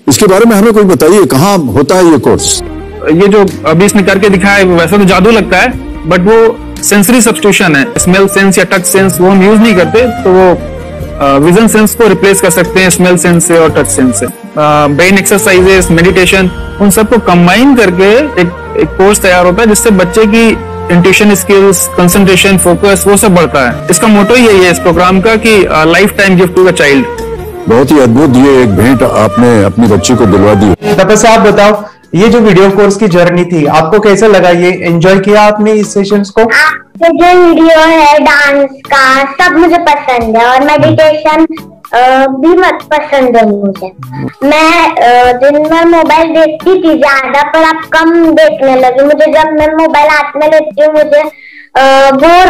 इसके बारे में हमें कोई बताइए, कहाँ होता है ये कोर्स? ये जो अभी इसने करके दिखाया है वैसा तो जादू लगता है, बट वो सेंसरी सब्स्टिट्यूशन है। स्मेल सेंस या टच सेंस वो हम यूज नहीं करते, तो वो विजन सेंस को रिप्लेस कर सकते हैं स्मेल सेंस से और टच सेंस से। ब्रेन एक्सरसाइजेस, मेडिटेशन, उन सबको कंबाइन करके एक कोर्स तैयार होता है जिससे बच्चे की इंट्यूशन स्किल्स, कंसंट्रेशन, फोकस वो सब बढ़ता है। इसका मोटो यही है इस प्रोग्राम का कि life time gift to the child. बहुत ही अद्भुत ये एक भेंट आपने अपनी बच्ची को दिलवा दी। तपस्या, आप बताओ ये जो वीडियो कोर्स की जर्नी थी आपको कैसा लगा? ये एंजॉय किया आपने इस सेशंस को? जो वीडियो है डांस का सब मुझे पसंद है और मेडिटेशन भी मत पसंद है मुझे। मैं दिन भर मोबाइल देखती थी ज्यादा, पर अब कम देखने लगी। मुझे जब मैं मोबाइल हाथ में लेती हूँ मुझे बोर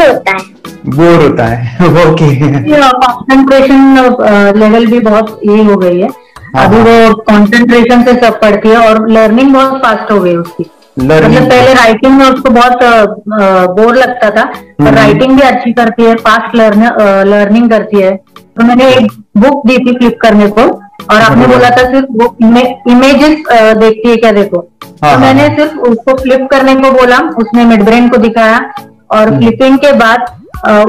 होता है। ओके। कंसंट्रेशन लेवल भी बहुत ये हो गई है। अभी वो कंसंट्रेशन से सब पढ़ती है और लर्निंग बहुत फास्ट हो गई उसकी। मतलब पहले राइटिंग में उसको बहुत बोर लगता था, पर राइटिंग भी अच्छी करती है, फास्ट लर्निंग करती है। तो मैंने एक बुक दी थी फ्लिप करने को और आपने बोला था सिर्फ वो इमेजेस देखती है क्या, देखो। तो मैंने सिर्फ उसको फ्लिप करने को बोला, उसने मिड ब्रेन को दिखाया और फ्लिपिंग के बाद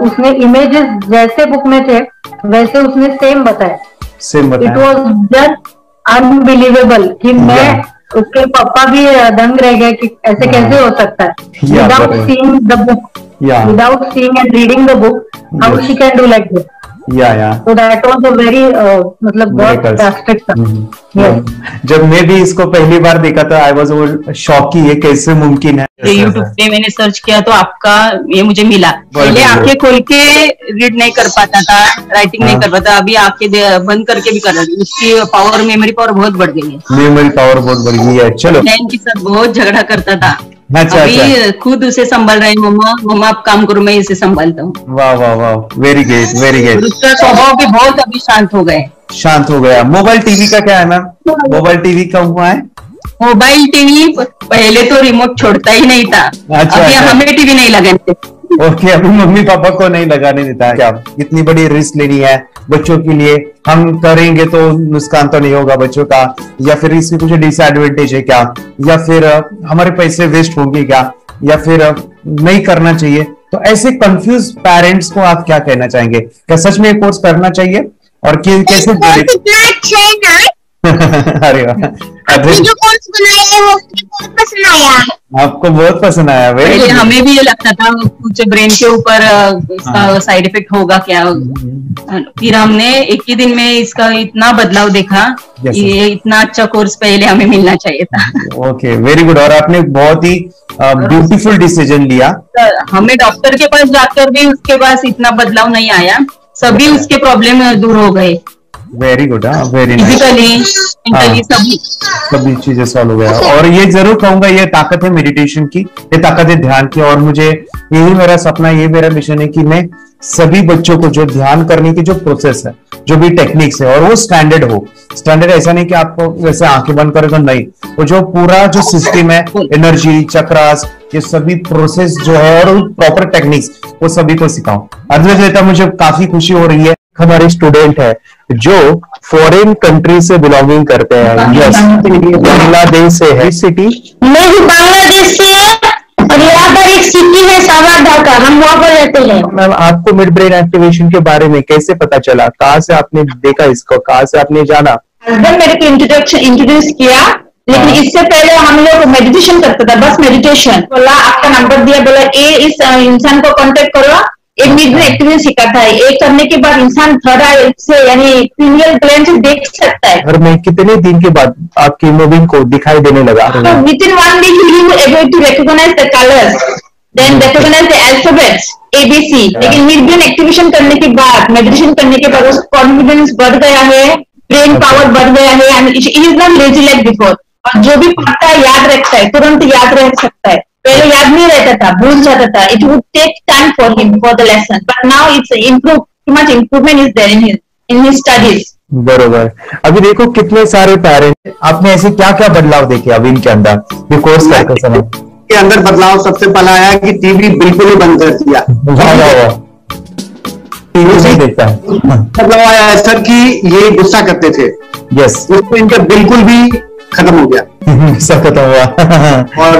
उसने इमेजेस जैसे बुक में थे वैसे उसने सेम बताया। इट वॉज जस्ट अनबिलीवेबल कि मैं उसके पापा भी दंग रह गए कि ऐसे कैसे हो सकता है। Without seeing the book, without seeing and reading the book, how she can do like this. So that was a very मतलब बहुत ड्रास्टिक था। जब मैं भी इसको पहली बार देखा था आई वाज शॉक कि ये कैसे मुमकिन है। यूट्यूब पे मैंने सर्च किया तो आपका ये मुझे मिला। पहले आंखें खोल के रीड नहीं कर पाता था, राइटिंग नहीं कर पाता, अभी आंखें बंद करके भी कर रहा है। उसकी पावर, मेमोरी पावर बहुत बढ़ गई है। मेमोरी पावर बहुत बढ़ गई है। चलो, बहन के साथ बहुत झगड़ा करता था, अच्छा, अभी खुद उसे संभाल रहे हैं। मम्मा आप काम करो, मैं इसे संभालता हूँ। वाह वाह वाह, वेरी ग्रेट वेरी ग्रेट। उसका स्वभाव भी बहुत अभी शांत हो गए। शांत हो गया। मोबाइल टीवी का क्या है मैम? मोबाइल टीवी कब हुआ है? मोबाइल टीवी पहले तो रिमोट छोड़ता ही नहीं था। अभी हमें टीवी नहीं लगाने। ओके, अभी मम्मी पापा को नहीं लगाने देता है। क्या इतनी बड़ी रिस्क लेनी है बच्चों के लिए? हम करेंगे तो नुकसान तो नहीं होगा बच्चों का, या फिर इसकी कुछ डिसएडवांटेज है क्या, या फिर हमारे पैसे वेस्ट होंगे क्या, या फिर नहीं करना चाहिए? तो ऐसे कंफ्यूज पेरेंट्स को आप क्या कहना चाहेंगे? क्या सच में कोर्स करना चाहिए और कैसे? अरे जो कोर्स बनाया है वो बहुत पसंद आया। आपको बहुत पसंद आया? पहले हमें भी ये लगता था कुछ ब्रेन के ऊपर इसका साइड इफेक्ट होगा क्या। फिर हमने एक ही दिन में इसका इतना बदलाव देखा। ये इतना अच्छा कोर्स पहले हमें मिलना चाहिए था। Okay, very good. और आपने बहुत ही ब्यूटीफुल डिसीजन लिया। हमें डॉक्टर के पास जाकर भी उसके पास इतना बदलाव नहीं आया, सभी उसके प्रॉब्लम दूर हो गए। Very good, very nice. सभी चीजें सॉल्व हो गया। और ये जरूर कहूंगा, ये ताकत है मेडिटेशन की, ये ताकत है ध्यान की। और मुझे यही मेरा सपना, ये मेरा मिशन है कि मैं सभी बच्चों को जो ध्यान करने की जो प्रोसेस है, जो भी टेक्निक्स है, और वो स्टैंडर्ड हो। स्टैंडर्ड ऐसा नहीं कि आपको वैसे आंखें बंद करे तो नहीं, वो जो पूरा जो सिस्टम है, एनर्जी, चक्रास, ये सभी प्रोसेस जो है और प्रॉपर टेक्निक्स, वो सभी को सिखाओ। अद्वैत, मुझे काफी खुशी हो रही है। हमारे स्टूडेंट है जो फॉरेन कंट्री से बिलोंगिंग करते हैं। यस, बांग्लादेश से है। सिटी मैं भी बांग्लादेश से और यहाँ पर एक सिटी है सावार, हम वहाँ पर रहते हैं। मैम, आपको मिड ब्रेन एक्टिवेशन के बारे में कैसे पता चला? कहाँ से आपने देखा इसको, कहाँ से आपने जाना? हस्बैंड मेरे को इंट्रोड्यूस किया, लेकिन इससे पहले हम लोग मेडिटेशन करते थे, बस मेडिटेशन। बोला आपका नंबर दिया, बोला इस इंसान को कांटेक्ट करो, एक मिड ब्रेन एक्टिवेशन सिखाता है। एक करने के बाद इंसान थर्ड आई से यानी पिनियल ग्लैंड से देख सकता है। और मैं कितने दिन के बाद आपकी हीमोग्लोबिन को दिखाई देने लगा? Within 1 week you will able to recognise the colours, then recognise the alphabets ABC। लेकिन मिड ब्रेन एक्टिवेशन करने के बाद, मेडिटेशन करने के बाद उसका कॉन्फिडेंस बढ़ गया है, ब्रेन पावर बढ़ गया है, and it is not lazy like before. और जो भी पढ़ता है याद रखता है, तुरंत याद रख सकता है। पहले याद नहीं रहता था, भूल जाता था। It would take time for him for the lesson, but now it's improve, too much improvement is there in his studies. बरोबर। अभी देखो कितने सारे पेरेंट्स, आपने ऐसे क्या क्या बदलाव देखे अभी इनके अंदर ये कोर्स करते समय? के अंदर बदलाव सबसे पहला आया कि टीवी बिल्कुल ही बंद कर दिया। टीवी नहीं देखता है। बदलाव आया सर कि ये गुस्सा करते थे। यस, उसको इनका बिल्कुल भी खत्म हो गया। सब खत्म हुआ। और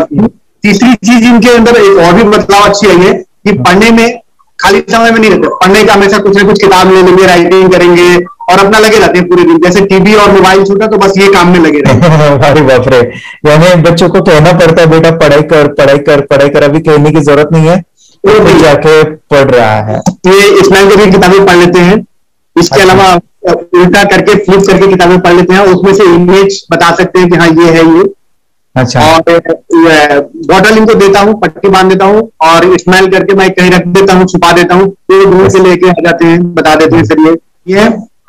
तीसरी चीज इनके अंदर एक और भी बदलाव अच्छी आई है कि पढ़ने में खाली समय में नहीं रहते, पढ़ने का हमेशा कुछ ना कुछ किताब ले लेंगे, राइटिंग करेंगे और अपना लगे रहते हैं पूरे दिन। जैसे टीवी और मोबाइल छूटा तो बस ये काम में लगे रहते हैं। अरे बाप रे, यानी बच्चों को कहना पड़ता है बेटा पढ़ाई कर पढ़ाई कर पढ़ाई कर, अभी कहने की जरूरत नहीं है, वो जाके पढ़ रहा है। ये इस्माइल की किताबें पढ़ लेते हैं, इसके अलावा उल्टा करके फ्लिप करके किताबें पढ़ लेते हैं, उसमें से इमेज बता सकते हैं कि हाँ ये है ये। अच्छा। और बॉटल इनको देता हूँ, पट्टी बांध देता हूँ और इस्माइल करके मैं कहीं रख देता हूँ, छुपा देता हूँ, तो दूर से लेके आ जाते हैं, बता देते हैं सर ये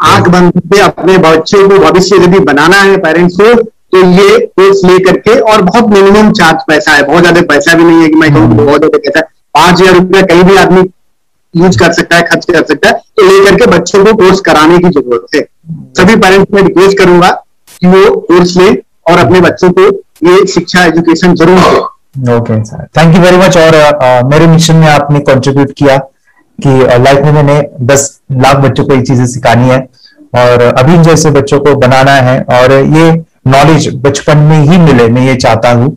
आंख बंद करके अपने बच्चे को भविष्य यदि बनाना है पेरेंट्स को, तो ये कोर्स ले करके, और बहुत मिनिमम चार्ज पैसा है, बहुत ज्यादा पैसा भी नहीं है कि मैं कहूँ बहुत ज्यादा पैसा है, 5,000 रुपया कहीं भी आदमी यूज कर सकता है, खर्च कर सकता है, तो लेकर के बच्चों को कोर्स कराने की जरूरत है। सभी पेरेंट्स में रिक्वेस्ट करूंगा कि वो कोर्स ले और अपने बच्चों को ये शिक्षा एजुकेशन जरूर दे। Okay sir, thank you very much. और मेरे मिशन में आपने कंट्रीब्यूट किया कि लाइफ में मैंने 10 लाख बच्चों को ये चीजें सिखानी है और अभी जैसे बच्चों को बनाना है, और ये नॉलेज बचपन में ही मिले, मैं ये चाहता हूँ।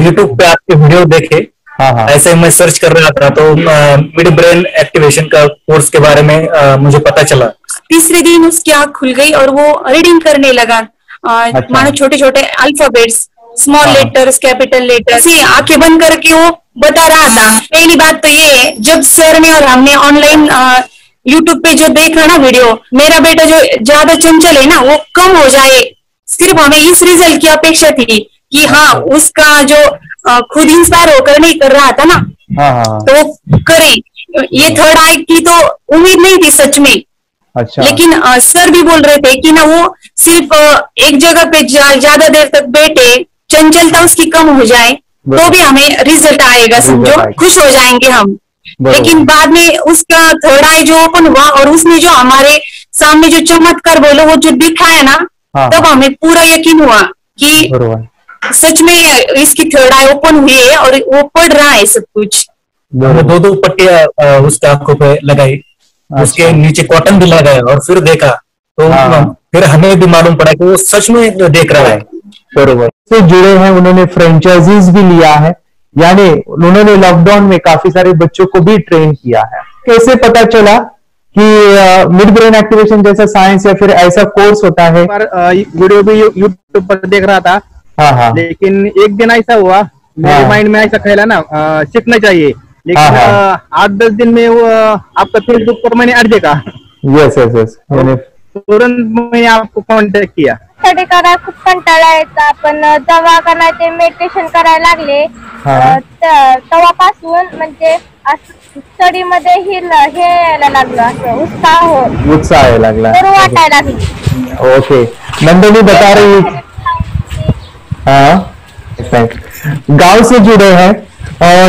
यूट्यूब पे आपके वीडियो देखे, हाँ। ऐसे मैं सर्च कर रहा था तो मिड ब्रेन एक्टिवेशन का कोर्स के बारे में मुझे पता चला। तीसरे दिन उसकी आंख खुल गई और वो रीडिंग करने लगा, मानो छोटे छोटे alphabets, small letters, capital letters, आंखें बंद करके वो बता रहा था। पहली बात तो ये, जब सर ने और हमने ऑनलाइन यूट्यूब पे जो देखा ना वीडियो, मेरा बेटा जो ज्यादा चंचल है ना वो कम हो जाए, सिर्फ हमें इस रिजल्ट की अपेक्षा थी कि हाँ उसका जो खुद इंस्पायर होकर नहीं कर रहा था ना, तो वो करे। ये थर्ड आई की तो उम्मीद नहीं थी सच में। अच्छा। लेकिन सर भी बोल रहे थे कि ना वो सिर्फ एक जगह पे ज्यादा देर तक बैठे, चंचलता उसकी कम हो जाए तो भी हमें रिजल्ट आएगा, समझो, खुश हो जाएंगे हम। लेकिन बाद में उसका थर्ड आई जो ओपन हुआ और उसने जो हमारे सामने जो चमत्कार बोलो वो जो दिखाया ना, तब हमें पूरा यकीन हुआ कि सच में इसकी थर्ड आई ओपन हुई है और वो पढ़ रहा है सब कुछ। दो पट्टियां उसके आंखों पे लगाई, उसके नीचे कॉटन भी लगाया और फिर देखा तो फिर हमें भी मालूम पड़ा कि वो सच में देख रहा है। बरोबर से जुड़े हैं, उन्होंने फ्रेंचाइजीज भी लिया है, यानी उन्होंने लॉकडाउन में काफी सारे बच्चों को भी ट्रेन किया है। कैसे पता चला कि मिड ब्रेन एक्टिवेशन जैसा साइंस या फिर ऐसा कोर्स होता है? वीडियो भी यूट्यूब पर देख रहा था, लेकिन एक दिन ऐसा हुआ मेरे माइंड में ऐसा ख्याल ना सीखना चाहिए, लेकिन 8-10 दिन में वो आपका फेसबुक पर मैंने अर्ज देखा। यस तुरंत मैंने आपको कॉन्टॅक्ट किया। स्टडी करायला खूप कंटाळा यायचा, पण जेव्हा का ते मेडिटेशन करायला लागले तेव्हापासून म्हणजे स्टडी मध्ये हे यायला लागलं, असं उत्साह यायला लागला, तर वाटायला लागली। ओके, नंदिनी बता रही है, गांव से जुड़े हैं,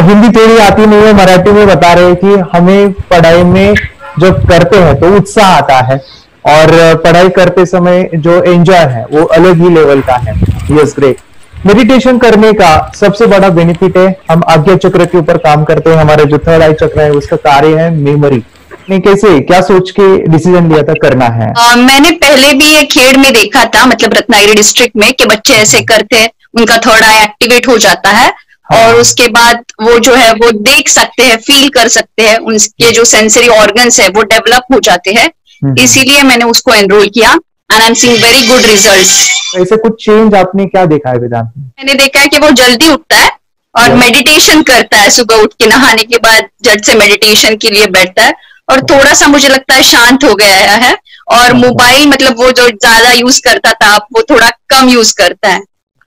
हिंदी थोड़ी आती नहीं है, मराठी में बता रहे हैं कि हमें पढ़ाई में जब करते हैं तो उत्साह आता है और पढ़ाई करते समय जो एंजॉय है वो अलग ही लेवल का है। Yes, great. मेडिटेशन करने का सबसे बड़ा बेनिफिट है, हम आज्ञा चक्र के ऊपर काम करते हैं, हमारा जो थर्ड आई चक्र है उसका कार्य है मेमोरी। ने कैसे क्या सोच के डिसीजन लिया था करना है? मैंने पहले भी ये खेड़ में देखा था, मतलब रत्नागिरी डिस्ट्रिक्ट में, कि बच्चे ऐसे करते हैं, उनका थर्ड आई एक्टिवेट हो जाता है और उसके बाद वो जो है वो देख सकते हैं, फील कर सकते हैं, उनके जो सेंसरी ऑर्गन्स है वो डेवलप हो जाते हैं। इसीलिए मैंने उसको एनरोल किया and I am seeing very good results. ऐसे कुछ चेंज आपने क्या देखा है वेदांत में? मैंने देखा है कि वो जल्दी उठता है और मेडिटेशन करता है, सुबह उठ के नहाने के बाद झट से मेडिटेशन के लिए बैठता है और थोड़ा सा मुझे लगता है शांत हो गया है, और मोबाइल मतलब वो जो ज्यादा यूज करता था वो थोड़ा कम यूज करता है,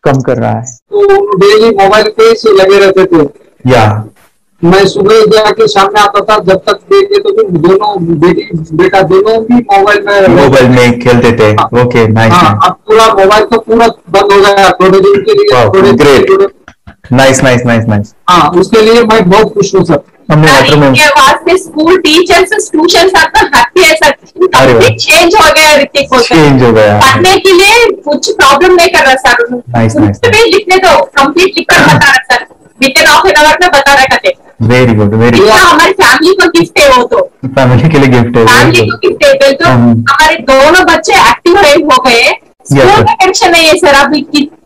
कम कर रहा है। तो डेली मोबाइल पे से लगे रहते थे, या मैं सुबह जाके सामने आता था, जब तक देखे तो फिर दोनों बेटा दोनों भी मोबाइल में खेलते थे। Okay, nice. अब पूरा मोबाइल तो पूरा बंद हो गया थोड़े दिन के लिए। Great, nice nice nice nice. हाँ, उसके लिए मैं बहुत खुश हूँ सर। के वास्ते स्कूल टीचर्स ट्यूशन आपका हैप्पी है सर, कंप्लीट चेंज हो गया ऋतिक को, चेंज हो गया, पढ़ने के लिए कुछ प्रॉब्लम नहीं कर रहा सर। Nice nice. लिखने दो, कंप्लीट लिखकर बता रहा sir, within half an hour में बता रहा करते। Very good, very good. हमारी फैमिली को गिफ्ट है, वो तो फैमिली के लिए गिफ्ट है, फैमिली को गिफ्ट है। तो हमारे दोनों बच्चे एक्टिव हो गए, स्कूल का टेंशन नहीं है सर, अभी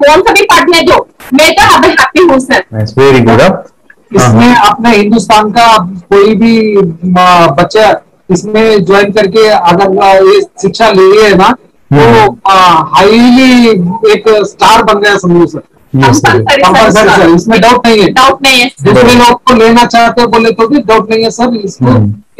कौन सा भी पढ़ने दो, मैं तो अभी हैप्पी हूँ सर। Very good. इसमें अपने हिंदुस्तान का कोई भी बच्चा इसमें ज्वाइन करके अगर ये शिक्षा ले है ना तो हाईली एक स्टार बन गया समझो सर। कंपल्सरी सर, इसमें डाउट नहीं है। दूसरे लोग को लेना चाहते बोले तो भी डाउट नहीं है सर, इसको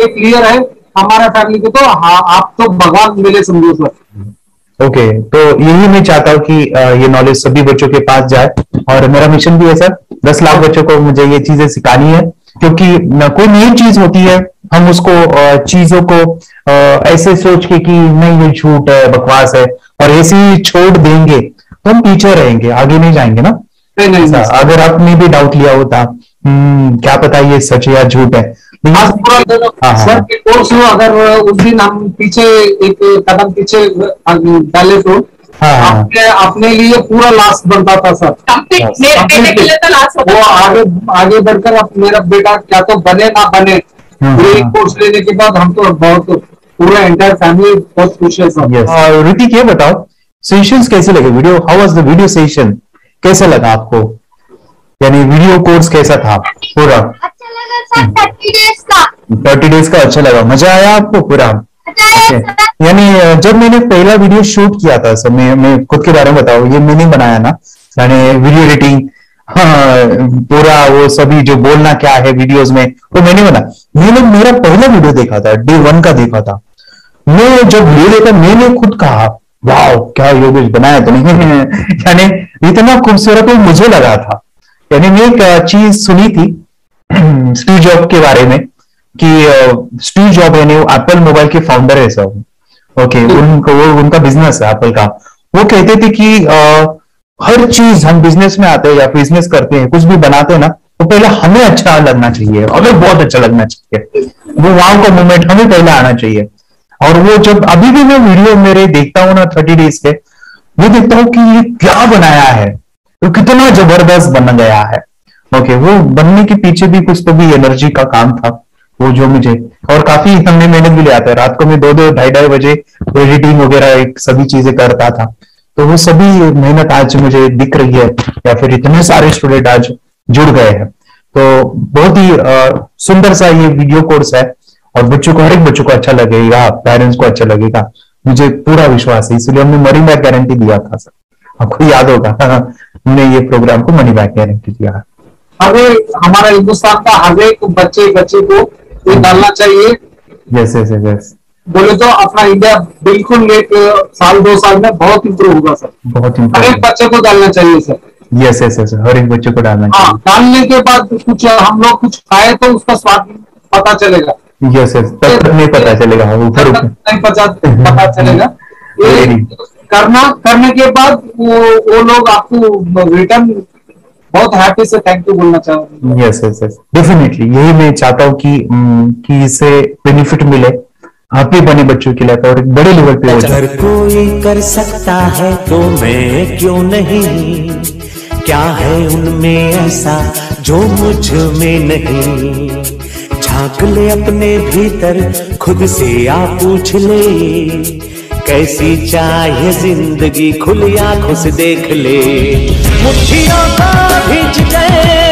एक क्लियर है हमारा फैमिली को। तो आप तो भगवान मिले समझो सर। ओके, तो यही मैं चाहता हूँ कि ये नॉलेज सभी बच्चों के पास जाए, और मेरा मिशन भी है सर 10 लाख बच्चों को मुझे ये चीजें सिखानी है, क्योंकि कोई नई चीज होती है हम उसको चीजों को ऐसे सोच के कि नहीं ये झूठ है, बकवास है, और ऐसे ही छोड़ देंगे तो हम पीछे रहेंगे, आगे नहीं जाएंगे ना। नहीं, अगर आपने भी डाउट लिया होता क्या पता ये सच या झूठ है। सर कोर्स हो अगर उस दिन हम पीछे एक कदम पीछे डाले तो अपने लिए पूरा लास्ट बनता था सर। मेरे के लिए तो लास्ट वो आगे बढ़कर अब मेरा बेटा क्या तो बने ना बने, ये कोर्स लेने के बाद हम तो बहुत पूरा एंटायर फैमिली बहुत खुश है सर। ऋतिक ये बताओ सेशंस कैसे लगे, video how was the video session, कैसा लगा आपको, यानी वीडियो कोर्स कैसा था पूरा? अच्छा लगा सर, 30 डेज का। 30 डेज का अच्छा लगा, मजा आया आपको पूरा? यानी जब मैंने पहला वीडियो शूट किया था सर, मैं खुद के बारे में बताऊं, ये मैंने बनाया ना, मैंने वीडियो एडिटिंग पूरा वो सभी जो बोलना क्या है वीडियोस में वो मैंने बना। मैंने मेरा पहला वीडियो देखा था, डे 1 का देखा था। मैं जब वीडियो देखा मैंने खुद कहा वाह क्या योगेश बनाया तो नहीं है, यानी इतना खूबसूरत मुझे लगा था। यानी मैं एक चीज सुनी थी स्टीव जॉब के बारे में कि स्टीव जॉब यानी एप्पल मोबाइल के फाउंडर है सब, ओके, उनका बिजनेस है एप्पल का। वो कहते थे कि हर चीज हम बिजनेस में आते हैं या बिजनेस करते हैं, कुछ भी बनाते हैं ना, तो पहले हमें अच्छा लगना चाहिए, हमें बहुत अच्छा लगना चाहिए, वो वहां का मोमेंट हमें पहले आना चाहिए। और वो जब अभी भी मैं वीडियो मेरे देखता हूँ ना 30 डेज के, मैं देखता हूँ कि ये क्या बनाया है, तो कितना जबरदस्त बन गया है। ओके, वो बनने के पीछे भी कुछ तो भी एनर्जी का काम था वो जो मुझे, और काफी हमने मेहनत भी लिया था। रात को मैं 2-2 ढाई बजे एडिटिंग वगैरह सभी चीजें करता था, तो वो सभी मेहनत आज मुझे दिख रही है, या फिर इतने सारे स्टूडेंट आज जुड़ गए हैं। तो बहुत ही सुंदर सा ये वीडियो कोर्स है, और बच्चों को, हर एक बच्चों को अच्छा लगेगा, पेरेंट्स को अच्छा लगेगा, मुझे पूरा विश्वास है। इसलिए हमने मनी बैक गारंटी दिया था सर, आपको याद होगा हमने ये प्रोग्राम को मनी बैक गारंटी दिया। अरे हमारा हिंदुस्तान का हर एक बच्चे को ये डालना चाहिए। यस यस यस, बोले तो अपना इंडिया बिल्कुल 1 साल 2 साल में बहुत इंप्रूव होगा सर। बहुत हर एक बच्चे को डालना चाहिए सर। यस यस यस, हर एक बच्चे को डालना चाहिए। डालने के बाद कुछ हम लोग कुछ खाए तो उसका स्वाद पता चलेगा। यस यस, तब नहीं पता चलेगा, ऊपर नहीं पता चलेगा। ये करने के बाद वो लोग आपको रिटर्न बहुत हैप्पी से थैंक यू बोलना चाहूंगा। यस यस यस, डेफिनेटली यही मैं चाहता हूँ कि इससे बेनिफिट मिले हैप्पी बने बच्चों के लिए, और एक बड़े लेवल पे हो जाए। अगर कोई कर सकता है तो मैं क्यों नहीं, क्या है उनमें ऐसा जो मुझ में नहीं। झांक ले अपने भीतर खुद से आ पूछ ले, कैसी चाहे जिंदगी खुली आंखों से देख ले। मुट्ठियों को भींच गए